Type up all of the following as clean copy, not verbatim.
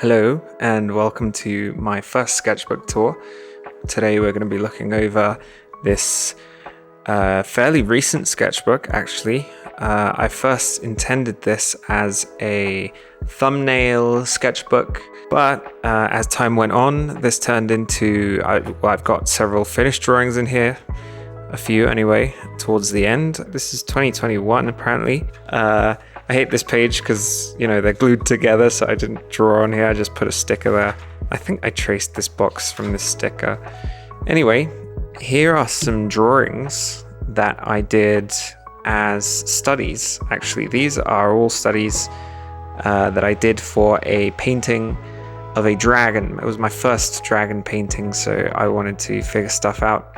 Hello and welcome to my first sketchbook tour. Today we're going to be looking over this fairly recent sketchbook actually. I first intended this as a thumbnail sketchbook, but as time went on this turned into, I've got several finished drawings in here. A few anyway, towards the end. This is 2021 apparently. I hate this page because, they're glued together, so I didn't draw on here, I just put a sticker there. I think I traced this box from this sticker. Anyway, here are some drawings that I did as studies. Actually, these are all studies that I did for a painting of a dragon. It was my first dragon painting, so I wanted to figure stuff out.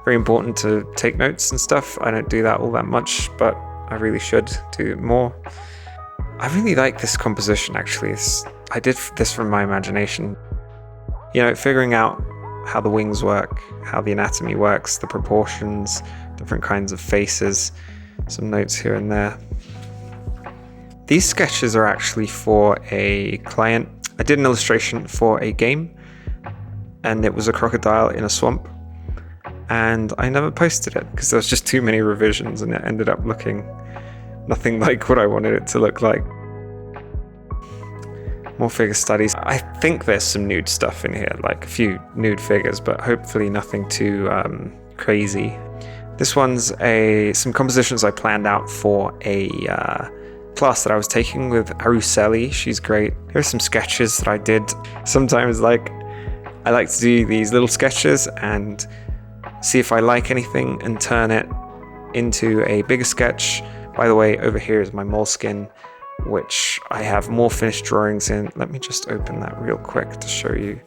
Very important to take notes and stuff. I don't do that all that much, but I really should do more. I really like this composition actually. I did this from my imagination. Figuring out how the wings work, how the anatomy works, the proportions, different kinds of faces, some notes here and there. These sketches are actually for a client. I did an illustration for a game, and it was a crocodile in a swamp. And I never posted it because there was just too many revisions and it ended up looking nothing like what I wanted it to look like. More figure studies. I think there's some nude stuff in here, like a few nude figures, but hopefully nothing too crazy. This one's some compositions I planned out for a class that I was taking with Aruseli. She's great. Here are some sketches that I did. Sometimes I like to do these little sketches and see if I like anything and turn it into a bigger sketch. By the way, over here is my moleskin, which I have more finished drawings in. Let me just open that real quick to show you.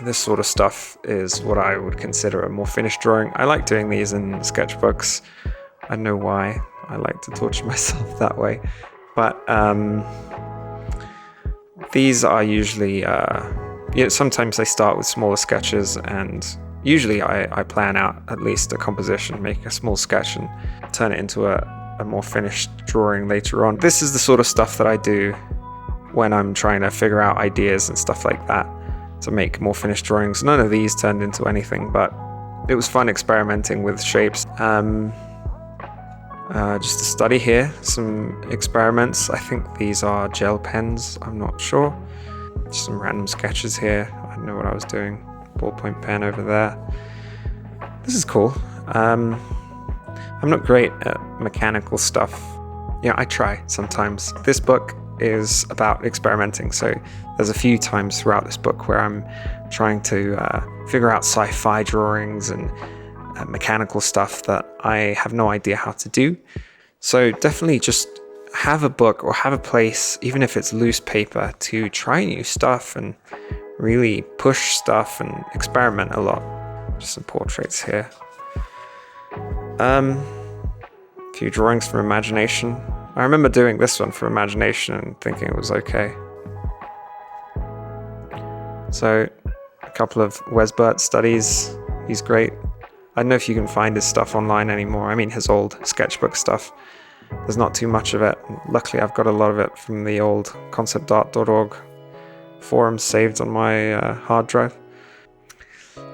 This sort of stuff is what I would consider a more finished drawing. I like doing these in sketchbooks. I don't know why. I like to torture myself that way. But these are usually, sometimes I start with smaller sketches, and usually I plan out at least a composition, make a small sketch and turn it into a more finished drawing later on. This is the sort of stuff that I do when I'm trying to figure out ideas and stuff like that to make more finished drawings. None of these turned into anything, but it was fun experimenting with shapes. Just a study here, some experiments. I think these are gel pens, I'm not sure. Just some random sketches here. I don't know what I was doing. Ballpoint pen over there. This is cool. I'm not great at mechanical stuff. I try sometimes. This book is about experimenting, so there's a few times throughout this book where I'm trying to figure out sci-fi drawings and mechanical stuff that I have no idea how to do. So definitely just have a book or have a place, even if it's loose paper, to try new stuff and really push stuff and experiment a lot. Just some portraits here. A few drawings from imagination. I remember doing this one from imagination and thinking it was okay. So a couple of Wesbert studies. He's great. I don't know if you can find his stuff online anymore. I mean his old sketchbook stuff. There's not too much of it. Luckily I've got a lot of it from the old conceptart.org forums saved on my hard drive.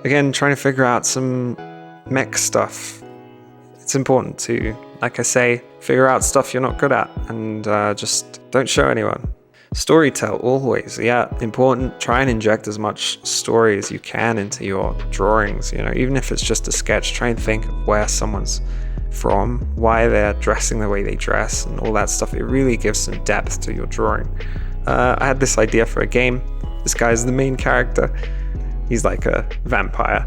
Again, trying to figure out some mech stuff. It's important to, like I say, figure out stuff you're not good at and just don't show anyone. Storytell, always, important. Try and inject as much story as you can into your drawings, even if it's just a sketch. Try and think of where someone's from, why they're dressing the way they dress and all that stuff. It really gives some depth to your drawing. I had this idea for a game. This guy's the main character. He's like a vampire.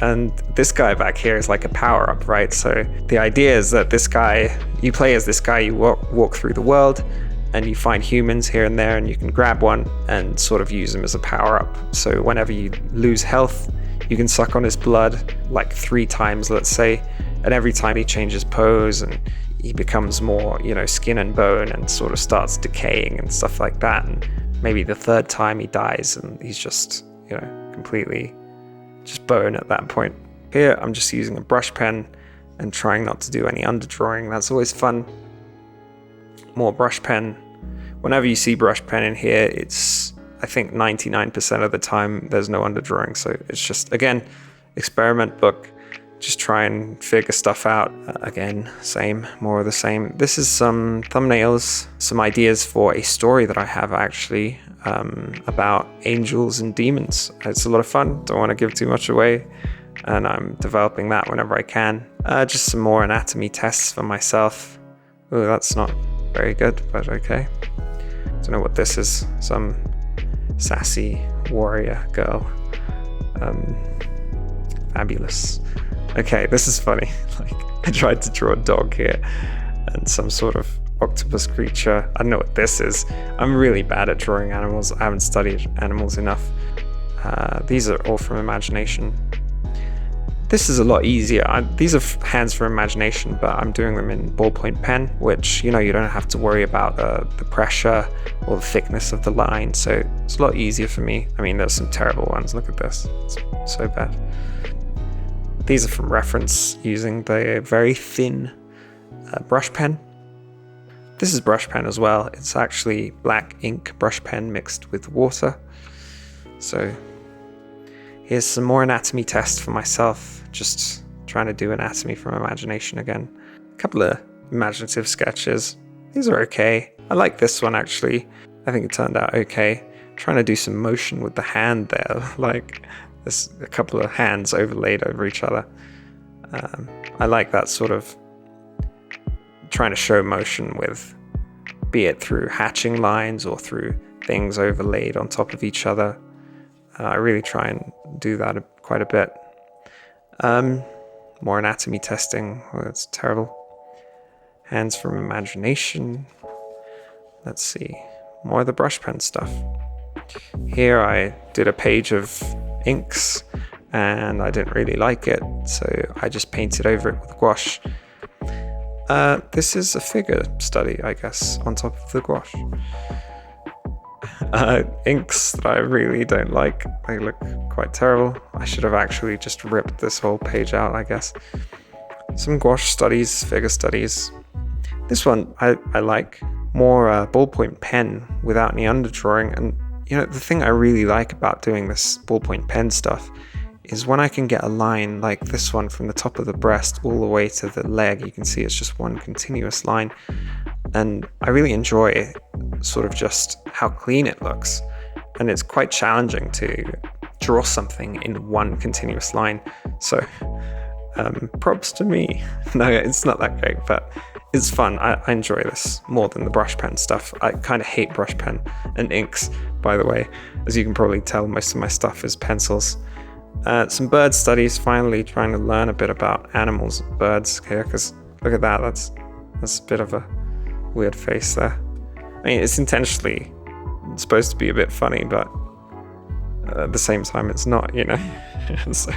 And this guy back here is like a power-up, right? So the idea is that you play as this guy, you walk through the world, and you find humans here and there, and you can grab one and sort of use them as a power-up. So whenever you lose health, you can suck on his blood like 3 times, let's say, and every time he changes pose and he becomes more, skin and bone and sort of starts decaying and stuff like that. And maybe the 3rd time he dies and he's just, completely just bone at that point. Here I'm just using a brush pen and trying not to do any underdrawing. That's always fun. More brush pen. Whenever you see brush pen in here, it's I think 99% of the time there's no underdrawing. So it's just, again, experiment book. Just try and figure stuff out. Again, same, more of the same. This is some thumbnails, some ideas for a story that I have actually about angels and demons. It's a lot of fun. Don't want to give too much away. And I'm developing that whenever I can. Just some more anatomy tests for myself. Oh, that's not very good, but okay. Don't know what this is. Some sassy warrior girl. Fabulous. Okay, this is funny. Like, I tried to draw a dog here and some sort of octopus creature. I don't know what this is. I'm really bad at drawing animals. I haven't studied animals enough. These are all from imagination. This is a lot easier. These are hands for imagination, but I'm doing them in ballpoint pen, which, you know, you don't have to worry about the pressure or the thickness of the line, so it's a lot easier for me. I mean, there's some terrible ones. Look at this. It's so bad. These are from reference using the very thin brush pen. This is brush pen as well. It's actually black ink brush pen mixed with water. So here's some more anatomy tests for myself. Just trying to do anatomy from imagination again. A couple of imaginative sketches. These are okay. I like this one actually. I think it turned out okay. Trying to do some motion with the hand there. Like, there's a couple of hands overlaid over each other. I like that sort of trying to show motion with, be it through hatching lines or through things overlaid on top of each other. I really try and do that quite a bit. More anatomy testing. Oh, that's terrible. Hands from imagination. Let's see. More of the brush pen stuff. Here I did a page of inks and I didn't really like it, so I just painted over it with gouache. This is a figure study, I guess, on top of the gouache. Inks that I really don't like. They look quite terrible. I should have actually just ripped this whole page out, I guess. Some gouache studies, figure studies. This one I like. More ballpoint pen without any underdrawing. And you know, the thing I really like about doing this ballpoint pen stuff is when I can get a line like this one from the top of the breast all the way to the leg. You can see it's just one continuous line. And I really enjoy sort of just how clean it looks. And it's quite challenging to draw something in one continuous line. So props to me. No, it's not that great, but it's fun. I enjoy this more than the brush pen stuff. I kind of hate brush pen and inks, by the way. As you can probably tell, most of my stuff is pencils. Some bird studies, finally trying to learn a bit about animals, birds here, because look at that, that's a bit of a weird face there. I mean, it's intentionally supposed to be a bit funny, but at the same time it's not, you know. So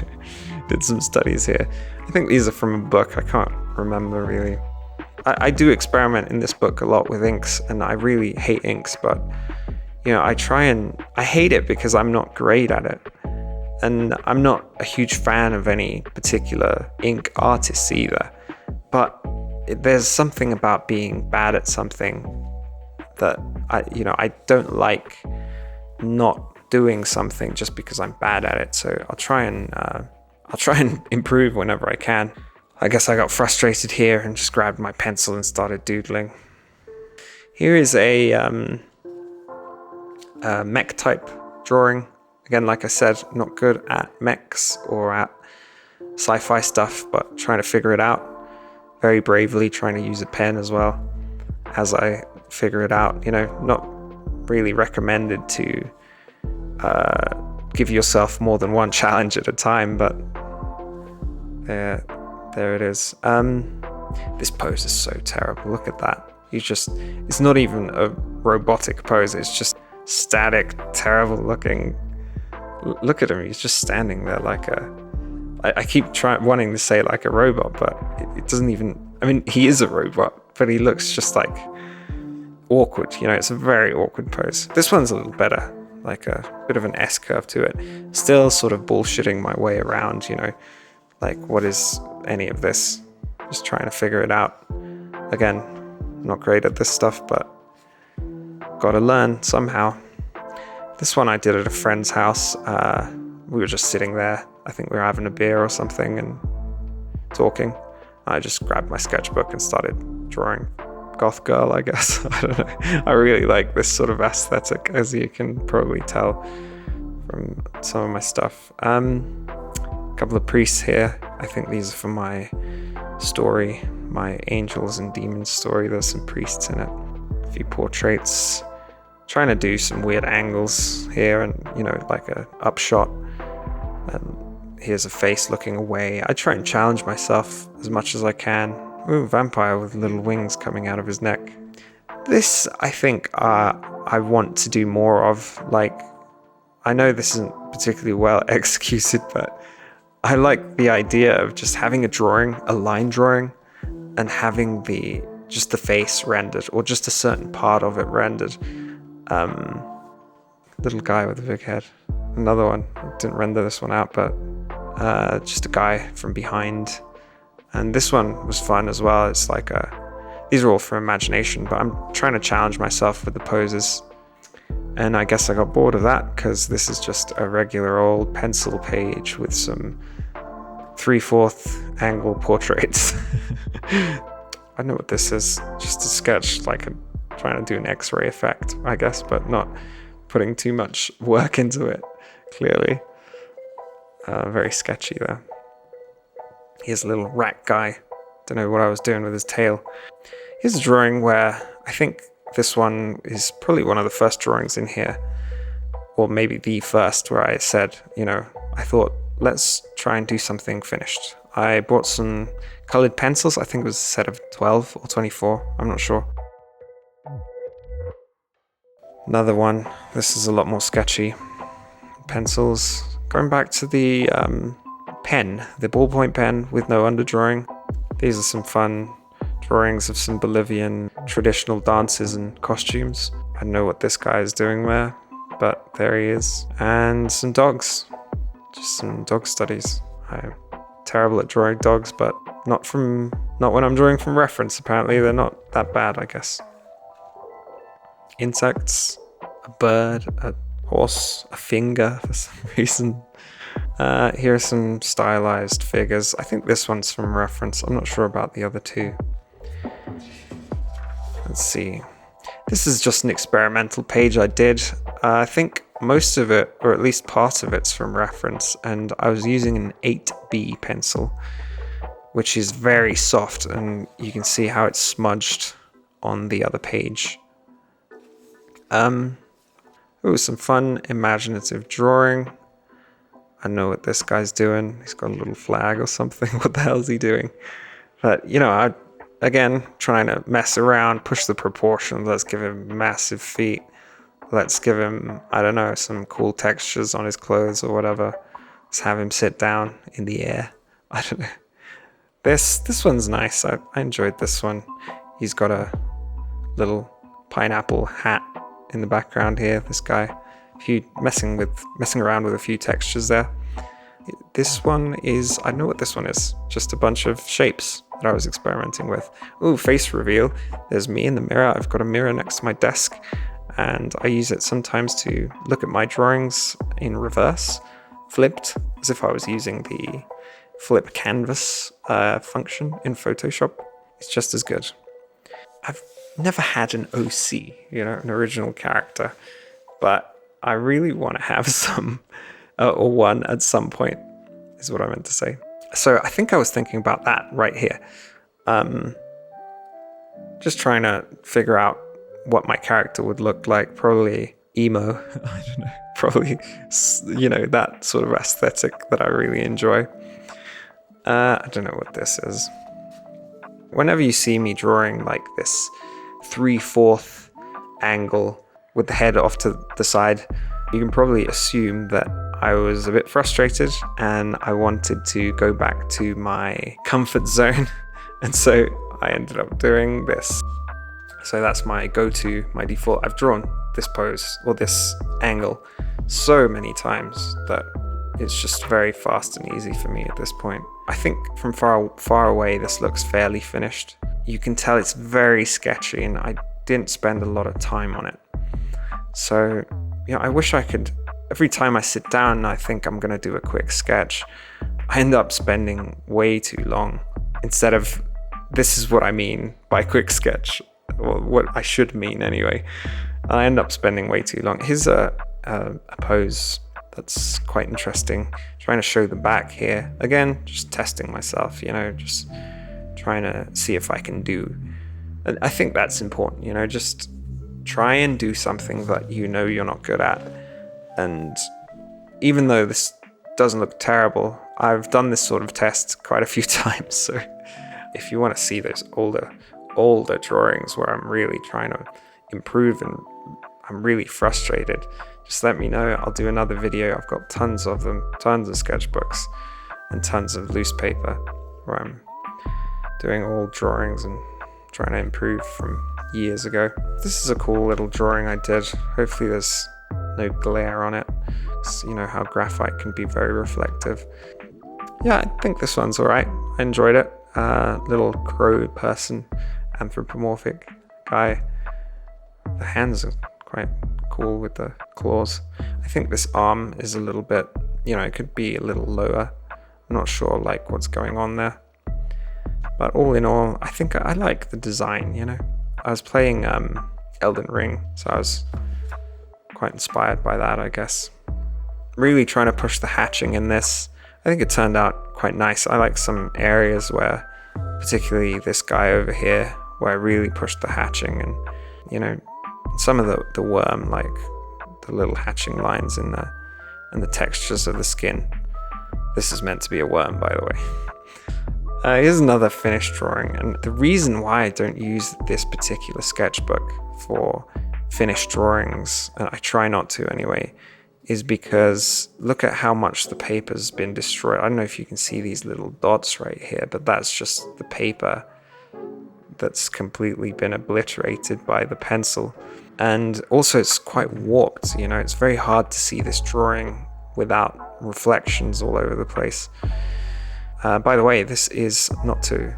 did some studies here. I think these are from a book, I can't remember really. I do experiment in this book a lot with inks, and I really hate inks, but you know, I hate it because I'm not great at it. And I'm not a huge fan of any particular ink artists either. But there's something about being bad at something that I don't like not doing something just because I'm bad at it. So I'll try and improve whenever I can. I guess I got frustrated here and just grabbed my pencil and started doodling. Here is a mech type drawing. Again, like I said, not good at mechs or at sci-fi stuff, but trying to figure it out. Very bravely trying to use a pen as well as I figure it out. You know, not really recommended to give yourself more than one challenge at a time, but there it is. This pose is so terrible. Look at that. It's not even a robotic pose. It's just static, terrible looking. Look at him, he's just standing there like I keep wanting to say like a robot, but it doesn't even, I mean, he is a robot, but he looks just like awkward, you know, it's a very awkward pose. This one's a little better, like a bit of an S-curve to it. Still sort of bullshitting my way around, you know, like what is any of this? Just trying to figure it out. Again, not great at this stuff, but gotta learn somehow. This one I did at a friend's house. We were just sitting there. I think we were having a beer or something and talking. I just grabbed my sketchbook and started drawing goth girl, I guess. I don't know. I really like this sort of aesthetic, as you can probably tell from some of my stuff. A couple of priests here. I think these are from my story, my angels and demons story. There's some priests in it. A few portraits. Trying to do some weird angles here, and like a upshot. And here's a face looking away. I try and challenge myself as much as I can. Ooh, vampire with little wings coming out of his neck. This, I think, I want to do more of. Like, I know this isn't particularly well executed, but I like the idea of just having a drawing, a line drawing, and having just the face rendered, or just a certain part of it rendered. Little guy with a big head. Another one. I didn't render this one out, but just a guy from behind. And this one was fun as well. It's like these are all from imagination, but I'm trying to challenge myself with the poses. And I guess I got bored of that because this is just a regular old pencil page with some 3/4 angle portraits. I know what this is. Just a sketch, like trying to do an X-ray effect, I guess, but not putting too much work into it, clearly. Very sketchy though. Here's a little rat guy. Don't know what I was doing with his tail. Here's a drawing where I think this one is probably one of the first drawings in here, or maybe the first, where I said, I thought, let's try and do something finished. I bought some colored pencils. I think it was a set of 12 or 24. I'm not sure. Another one. This is a lot more sketchy. Pencils. Going back to the pen, the ballpoint pen with no underdrawing. These are some fun drawings of some Bolivian traditional dances and costumes. I don't know what this guy is doing there, but there he is. And some dogs. Just some dog studies. I'm terrible at drawing dogs, but not when I'm drawing from reference. Apparently they're not that bad, I guess. Insects, a bird, a horse, a finger for some reason. Here are some stylized figures. I think this one's from reference. I'm not sure about the other two. Let's see. This is just an experimental page I did. I think most of it, or at least part of it's from reference, and I was using an 8B pencil, which is very soft, and you can see how it's smudged on the other page. Some fun imaginative drawing. I know what this guy's doing. He's got a little flag or something. What the hell is he doing? But, again, trying to mess around, push the proportions. Let's give him massive feet. Let's give him, I don't know, some cool textures on his clothes or whatever. Let's have him sit down in the air. I don't know. This one's nice. I enjoyed this one. He's got a little pineapple hat in the background here. This guy, messing around with a few textures there. This one is, I know what this one is. Just a bunch of shapes that I was experimenting with. Ooh, face reveal. There's me in the mirror. I've got a mirror next to my desk, and I use it sometimes to look at my drawings in reverse, flipped, as if I was using the flip canvas function in Photoshop. It's just as good. I've never had an OC, an original character, but I really want to have some, or one at some point, is what I meant to say. So I think I was thinking about that right here. Just trying to figure out what my character would look like. Probably emo. I don't know. Probably, that sort of aesthetic that I really enjoy. I don't know what this is. Whenever you see me drawing like this 3/4 angle with the head off to the side, you can probably assume that I was a bit frustrated and I wanted to go back to my comfort zone. And so I ended up doing this. So that's my go-to, my default. I've drawn this pose or this angle so many times that it's just very fast and easy for me at this point. I think from far away, this looks fairly finished. You can tell it's very sketchy and I didn't spend a lot of time on it. So I wish I could, every time I sit down and I think I'm going to do a quick sketch, I end up spending way too long. Instead of, this is what I mean by quick sketch, or what I should mean anyway. I end up spending way too long. Here's a pose that's quite interesting. Trying to show the back here. Again, just testing myself, just trying to see if I can do. And I think that's important, just try and do something that you're not good at. And even though this doesn't look terrible, I've done this sort of test quite a few times. So if you want to see those older drawings where I'm really trying to improve and I'm really frustrated, just let me know. I'll do another video. I've got tons of them, tons of sketchbooks and tons of loose paper where I'm doing old drawings and trying to improve from years ago. This is a cool little drawing I did. Hopefully there's no glare on it. You know how graphite can be very reflective. Yeah, I think this one's alright. I enjoyed it. Little crow person, anthropomorphic guy. The hands are quite cool with the claws. I think this arm is a little bit, it could be a little lower. I'm not sure what's going on there. But all in all, I think I like the design, I was playing Elden Ring, so I was quite inspired by that, I guess. Really trying to push the hatching in this. I think it turned out quite nice. I like some areas where, particularly this guy over here, where I really pushed the hatching and, some of the worm, like the little hatching lines in there and the textures of the skin. This is meant to be a worm, by the way. Here's another finished drawing, and the reason why I don't use this particular sketchbook for finished drawings, and I try not to anyway, is because look at how much the paper's been destroyed. I don't know if you can see these little dots right here, but that's just the paper that's completely been obliterated by the pencil. And also it's quite warped, it's very hard to see this drawing without reflections all over the place. By the way, this is not to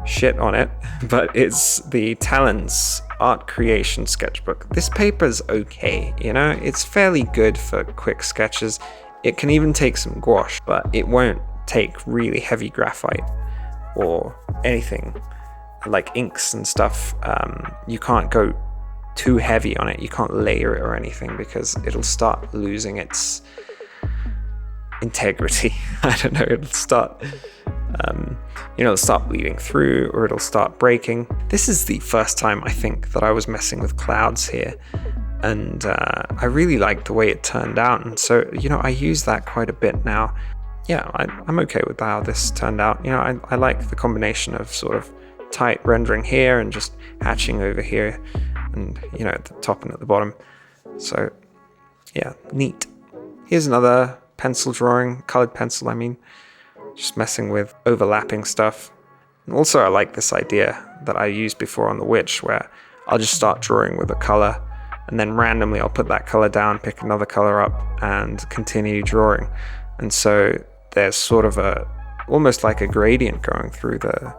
shit on it, but it's the Talon's art creation sketchbook. This paper's okay, it's fairly good for quick sketches. It can even take some gouache, but it won't take really heavy graphite or anything like inks and stuff. You can't go too heavy on it. You can't layer it or anything because it'll start losing its integrity. I don't know, it'll start it'll start bleeding through, or it'll start breaking. This is the first time I think that I was messing with clouds here, and I really liked the way it turned out, and so I use that quite a bit now. Yeah, I'm okay with how this turned out. I like the combination of sort of tight rendering here and just hatching over here, and at the top and at the bottom. So yeah, neat. Here's another pencil drawing, colored pencil I mean, just messing with overlapping stuff. And also I like this idea that I used before on the witch, where I'll just start drawing with a color and then randomly I'll put that color down, pick another color up and continue drawing. And so there's sort of almost like a gradient going through the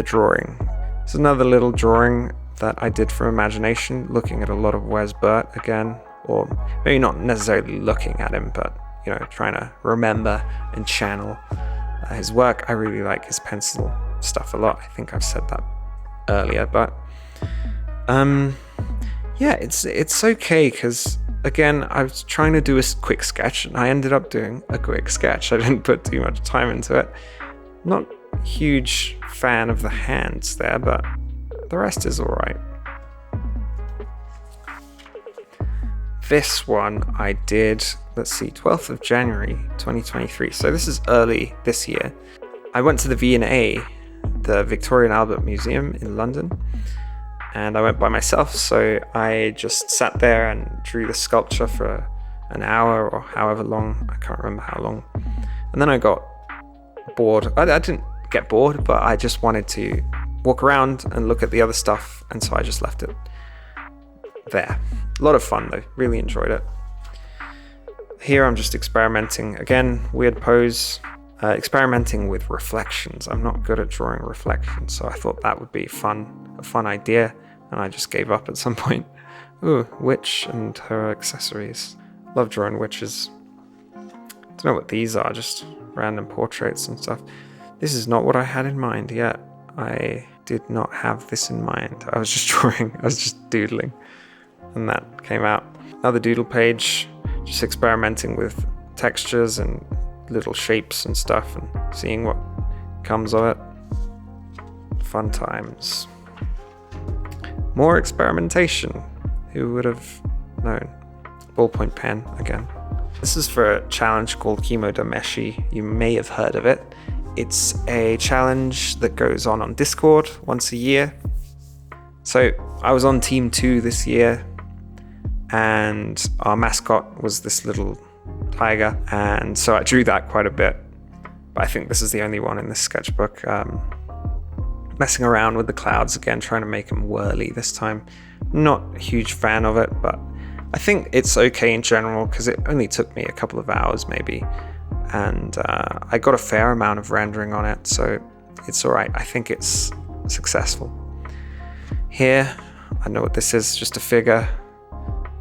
drawing. It's another little drawing that I did from imagination, looking at a lot of Wes Burt again, or maybe not necessarily looking at him, but trying to remember and channel his work. I really like his pencil stuff a lot. I think I've said that earlier, but yeah, it's okay, because again, I was trying to do a quick sketch and I ended up doing a quick sketch. I didn't put too much time into it. Not a huge fan of the hands there, but the rest is all right. This one I did, let's see, 12th of January 2023. So this is early this year. I went to the V&A, the Victoria and Albert Museum in London, and I went by myself. So I just sat there and drew the sculpture for an hour or however long. I can't remember how long. And then I got bored. I didn't get bored, but I just wanted to walk around and look at the other stuff, and so I just left it there. A lot of fun though, really enjoyed it. Here I'm just experimenting, again, weird pose, experimenting with reflections. I'm not good at drawing reflections, so I thought that would be a fun idea, and I just gave up at some point. Ooh, witch and her accessories. Love drawing witches. Don't know what these are, just random portraits and stuff. This is not what I had in mind yet. I did not have this in mind. I was just drawing, I was just doodling. And that came out. Another doodle page, just experimenting with textures and little shapes and stuff and seeing what comes of it. Fun times. More experimentation. Who would have known? Ballpoint pen again. This is for a challenge called Kimo Dameshi. You may have heard of it. It's a challenge that goes on Discord once a year. So I was on team 2 this year, and our mascot was this little tiger, and so I drew that quite a bit. But I think this is the only one in this sketchbook. Messing around with the clouds again, trying to make them whirly this time. Not a huge fan of it, but I think it's okay in general because it only took me a couple of hours maybe, and I got a fair amount of rendering on it, so it's alright. I think it's successful. Here, I know what this is, just a figure,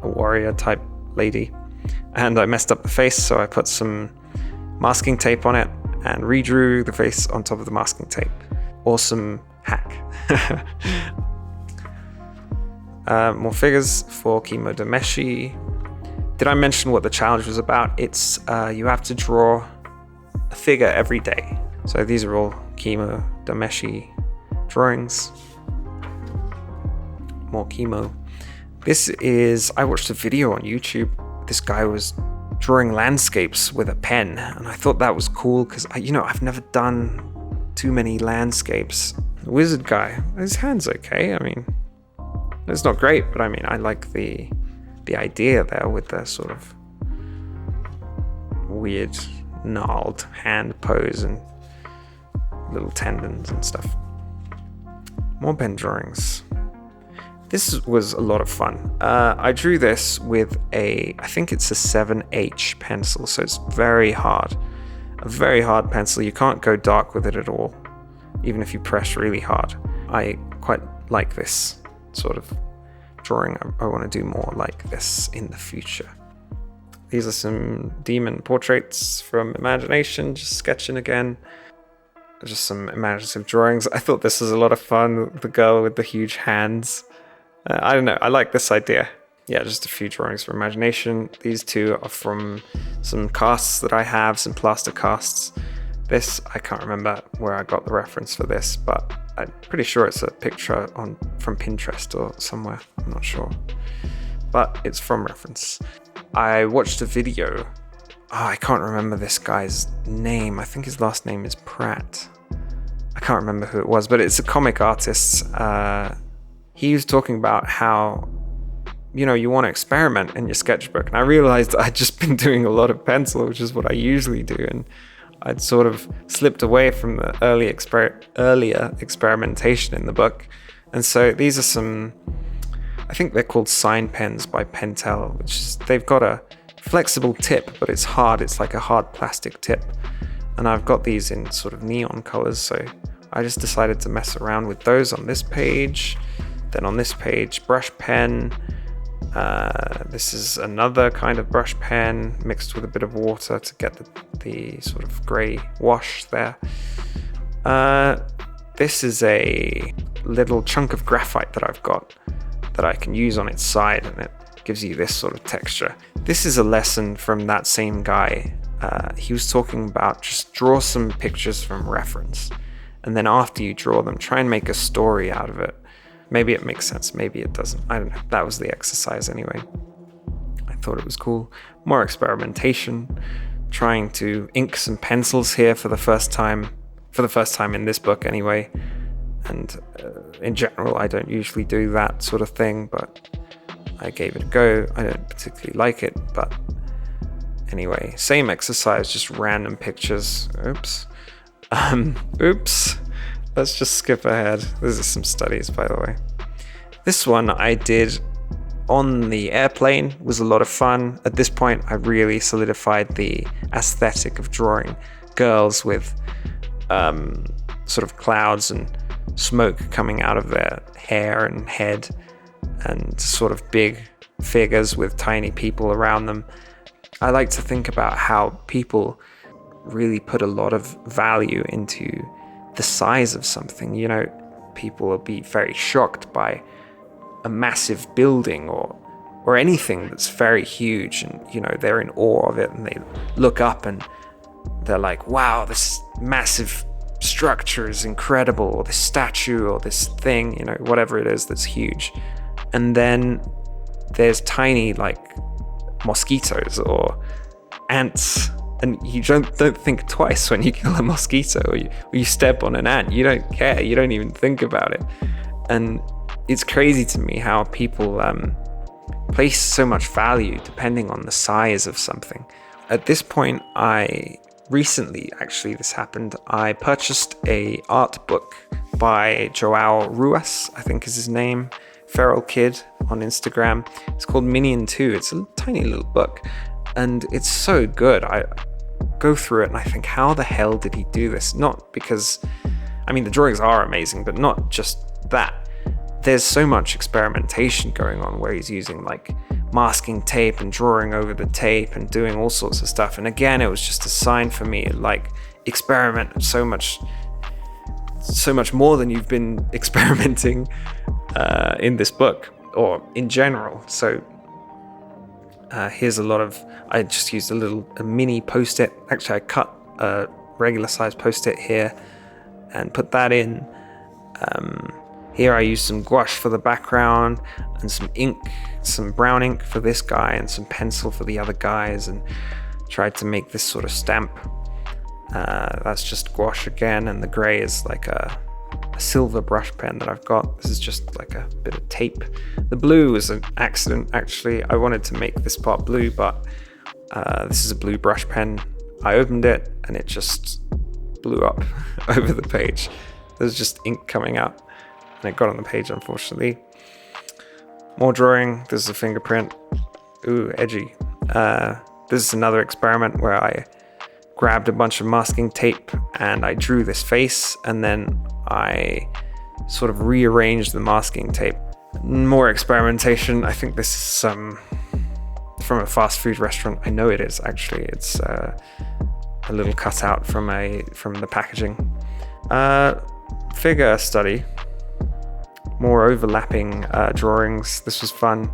a warrior type lady, and I messed up the face, so I put some masking tape on it and redrew the face on top of the masking tape. Awesome hack. More figures for Kimo Dameshi. Did I mention what the challenge was about? It's you have to draw a figure every day. So these are all Kimo Dameshi drawings. More Kimo. This is, I watched a video on YouTube. This guy was drawing landscapes with a pen, and I thought that was cool because I've never done too many landscapes. The wizard guy, his hand's okay. I mean, it's not great, but I mean, I like the idea there with the sort of weird gnarled hand pose and little tendons and stuff. More pen drawings. This was a lot of fun. I drew this with I think it's a 7H pencil, so it's very hard. A very hard pencil. You can't go dark with it at all, even if you press really hard. I quite like this sort of drawing. I want to do more like this in the future. These are some demon portraits from imagination, just sketching again. Just some imaginative drawings. I thought this was a lot of fun, the girl with the huge hands. I don't know, I like this idea. Yeah, just a few drawings from imagination. These two are from some casts that I have, some plaster casts. This, I can't remember where I got the reference for this, but I'm pretty sure it's a picture from Pinterest or somewhere. I'm not sure. But it's from reference. I watched a video. I can't remember this guy's name. I think his last name is Pratt. I can't remember who it was, but it's a comic artist. He was talking about how you want to experiment in your sketchbook. And I realized I'd just been doing a lot of pencil, which is what I usually do. And I'd sort of slipped away from the earlier experimentation in the book. And so these are some, I think they're called sign pens by Pentel, which is, they've got a flexible tip, but it's hard. It's like a hard plastic tip. And I've got these in sort of neon colors. So I just decided to mess around with those on this page. Then on this page, brush pen. This is another kind of brush pen mixed with a bit of water to get the sort of grey wash there. This is a little chunk of graphite that I've got that I can use on its side, and it gives you this sort of texture. This is a lesson from that same guy. He was talking about just draw some pictures from reference, and then after you draw them, try and make a story out of it. Maybe it makes sense, maybe it doesn't. I don't know. That was the exercise anyway. I thought it was cool. More experimentation. Trying to ink some pencils here for the first time in this book anyway. And in general, I don't usually do that sort of thing, but I gave it a go. I don't particularly like it, but anyway, same exercise, just random pictures. Oops. Let's just skip ahead. This is some studies, by the way. This one I did on the airplane, was a lot of fun. At this point, I really solidified the aesthetic of drawing girls with sort of clouds and smoke coming out of their hair and head. and sort of big figures with tiny people around them. I like to think about how people really put a lot of value into the size of something. You know, people will be very shocked by a massive building or anything that's very huge, and you know, they're in awe of it, and they look up and they're like, wow, this massive structure is incredible, or this statue or this thing, you know, whatever it is that's huge. And then there's tiny like mosquitoes or ants, and you don't think twice when you kill a mosquito, or you step on an ant. You don't care, you don't even think about it. And it's crazy to me how people place so much value depending on the size of something. At this point, recently, actually, this happened. I purchased a art book by Joao Ruas, I think is his name, Feral Kid on Instagram. It's called Minion 2. It's a tiny little book, and it's so good. I go through it and I think, how the hell did he do this? Not because, I mean, the drawings are amazing, but not just that. There's so much experimentation going on where he's using like masking tape and drawing over the tape and doing all sorts of stuff. And again, it was just a sign for me, like, experiment so much more than you've been experimenting in this book or in general. So here's a lot of, I just used a mini post-it. Actually, I cut a regular size post-it here and put that in. Here I used some gouache for the background and some ink, some brown ink for this guy and some pencil for the other guys, and tried to make this sort of stamp. That's just gouache again, and the gray is like a silver brush pen that I've got. This is just like a bit of tape. The blue was an accident, actually. I wanted to make this part blue, but this is a blue brush pen. I opened it and it just blew up over the page. There's just ink coming out. And it got on the page, unfortunately. More drawing. This is a fingerprint. Ooh, edgy. This is another experiment where I grabbed a bunch of masking tape and I drew this face, and then I sort of rearranged the masking tape. More experimentation. I think this is from a fast food restaurant. I know it is, actually. It's a little cutout from the packaging. Figure study. More overlapping drawings. This was fun.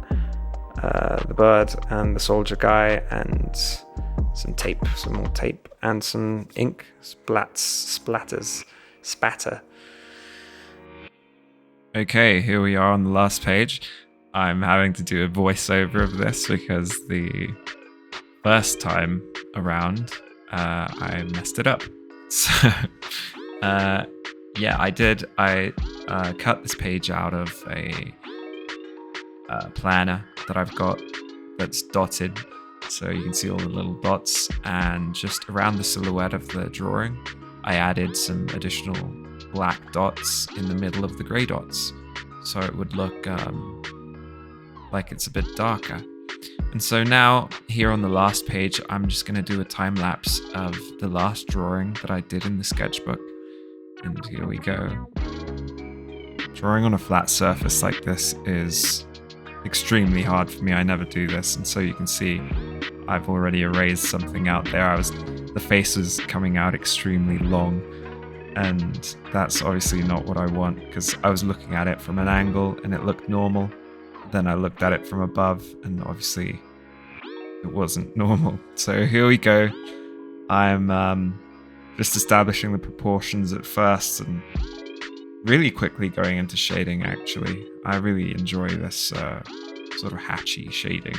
The bird and the soldier guy, and some more tape, and some ink, spatter. Okay, here we are on the last page. I'm having to do a voiceover of this because the first time around, I messed it up. So, yeah, I did. I cut this page out of a planner that I've got that's dotted, so you can see all the little dots, and just around the silhouette of the drawing, I added some additional black dots in the middle of the grey dots, so it would look like it's a bit darker. And so now, here on the last page, I'm just going to do a time lapse of the last drawing that I did in the sketchbook. And here we go. Drawing on a flat surface like this is extremely hard for me. I never do this, and so you can see I've already erased something out there. The face was coming out extremely long, and that's obviously not what I want, because I was looking at it from an angle and it looked normal. Then I looked at it from above and obviously it wasn't normal. So here we go. I'm just establishing the proportions at first and really quickly going into shading, actually. I really enjoy this sort of hatchy shading.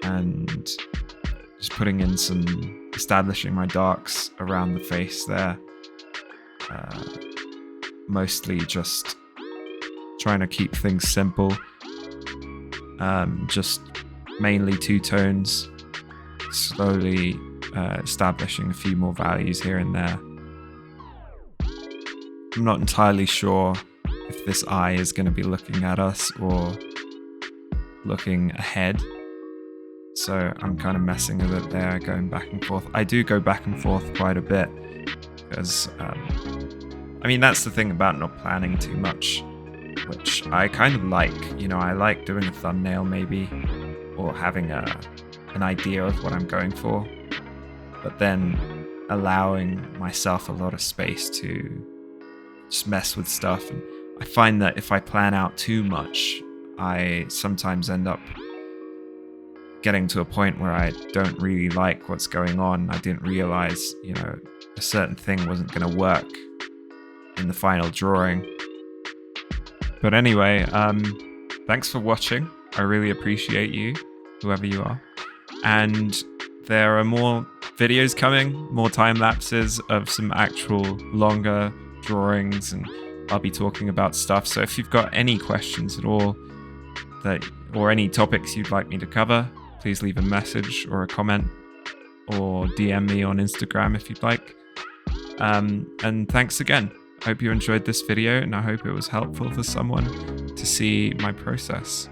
And just putting in establishing my darks around the face there. Mostly just trying to keep things simple. Just mainly two tones. Slowly establishing a few more values here and there. I'm not entirely sure if this eye is going to be looking at us or looking ahead. So I'm kind of messing with it there, going back and forth. I do go back and forth quite a bit because, I mean, that's the thing about not planning too much which I kind of like. You know, I like doing a thumbnail maybe, or having an idea of what I'm going for, but then allowing myself a lot of space to just mess with stuff. And I find that if I plan out too much, I sometimes end up getting to a point where I don't really like what's going on. I didn't realize, you know, a certain thing wasn't going to work in the final drawing. But anyway, thanks for watching. I really appreciate you, whoever you are. And there are more videos coming, more time lapses of some actual longer drawings, and I'll be talking about stuff. So if you've got any questions at all or any topics you'd like me to cover, please leave a message or a comment or DM me on Instagram if you'd like. And thanks again. I hope you enjoyed this video, and I hope it was helpful for someone to see my process.